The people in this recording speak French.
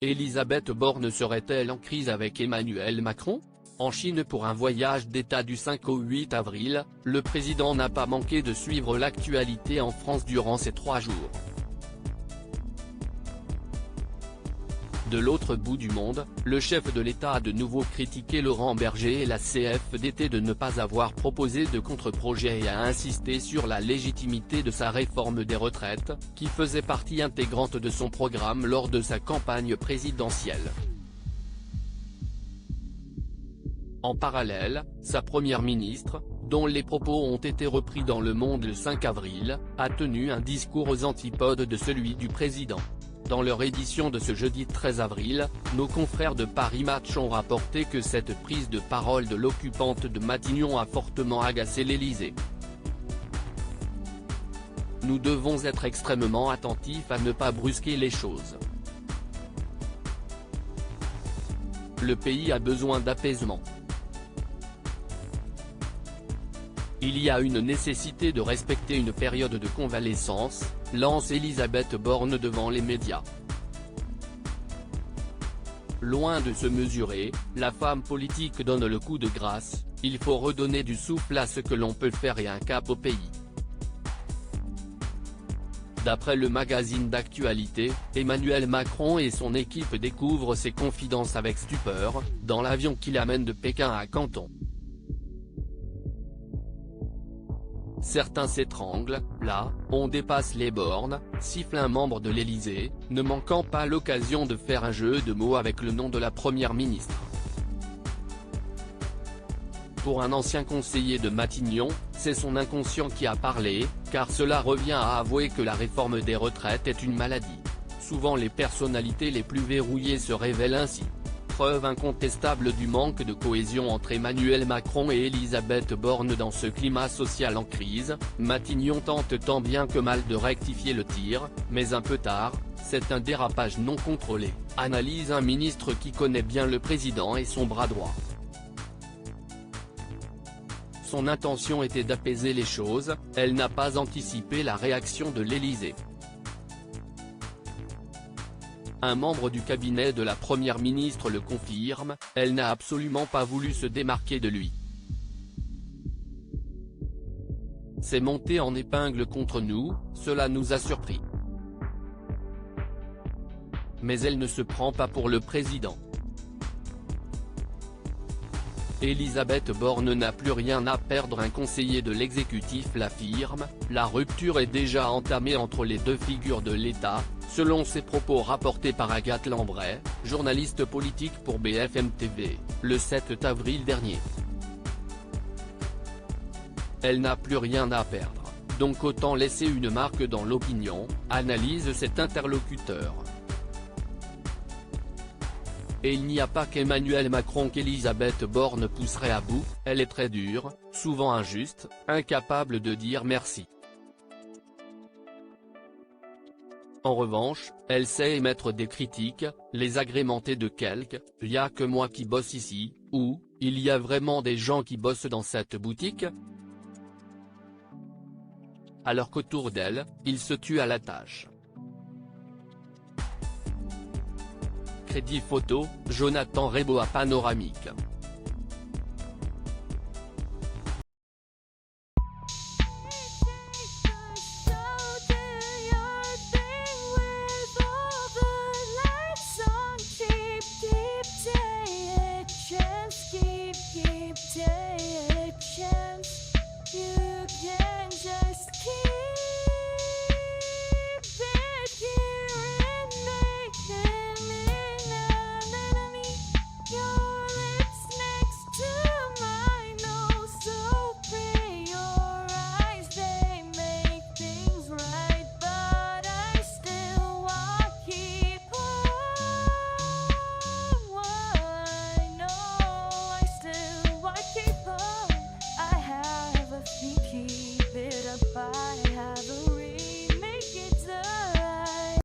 Elisabeth Borne serait-elle en crise avec Emmanuel Macron ? En Chine pour un voyage d'État du 5 au 8 avril, le président n'a pas manqué de suivre l'actualité en France durant ces 3 jours. De l'autre bout du monde, le chef de l'État a de nouveau critiqué Laurent Berger et la CFDT de ne pas avoir proposé de contre-projet et a insisté sur la légitimité de sa réforme des retraites, qui faisait partie intégrante de son programme lors de sa campagne présidentielle. En parallèle, sa première ministre, dont les propos ont été repris dans Le Monde le 5 avril, a tenu un discours aux antipodes de celui du président. Dans leur édition de ce jeudi 13 avril, nos confrères de Paris Match ont rapporté que cette prise de parole de l'occupante de Matignon a fortement agacé l'Élysée. Nous devons être extrêmement attentifs à ne pas brusquer les choses. Le pays a besoin d'apaisement. Il y a une nécessité de respecter une période de convalescence, lance Elisabeth Borne devant les médias. Loin de se mesurer, la femme politique donne le coup de grâce, il faut redonner du souffle à ce que l'on peut faire et un cap au pays. D'après le magazine d'actualité, Emmanuel Macron et son équipe découvrent ses confidences avec stupeur, dans l'avion qui l'amène de Pékin à Canton. Certains s'étranglent, là, on dépasse les bornes, siffle un membre de l'Élysée, ne manquant pas l'occasion de faire un jeu de mots avec le nom de la première ministre. Pour un ancien conseiller de Matignon, c'est son inconscient qui a parlé, car cela revient à avouer que la réforme des retraites est une maladie. Souvent les personnalités les plus verrouillées se révèlent ainsi. Preuve incontestable du manque de cohésion entre Emmanuel Macron et Elisabeth Borne dans ce climat social en crise, Matignon tente tant bien que mal de rectifier le tir, mais un peu tard, c'est un dérapage non contrôlé, analyse un ministre qui connaît bien le président et son bras droit. Son intention était d'apaiser les choses, elle n'a pas anticipé la réaction de l'Élysée. Un membre du cabinet de la première ministre le confirme, elle n'a absolument pas voulu se démarquer de lui. C'est monté en épingle contre nous, cela nous a surpris. Mais elle ne se prend pas pour le président. Elisabeth Borne n'a plus rien à perdre, un conseiller de l'exécutif l'affirme, la rupture est déjà entamée entre les deux figures de l'État, selon ses propos rapportés par Agathe Lambray, journaliste politique pour BFM TV, le 7 avril dernier. Elle n'a plus rien à perdre, donc autant laisser une marque dans l'opinion, analyse cet interlocuteur. Et il n'y a pas qu'Emmanuel Macron qu'Elisabeth Borne pousserait à bout, elle est très dure, souvent injuste, incapable de dire merci. En revanche, elle sait émettre des critiques, les agrémenter de quelques « y a que moi qui bosse ici » ou « il y a vraiment des gens qui bossent dans cette boutique ?» alors qu'autour d'elle, ils se tuent à la tâche. Crédit photo, Jonathan Reboa Panoramique. Keep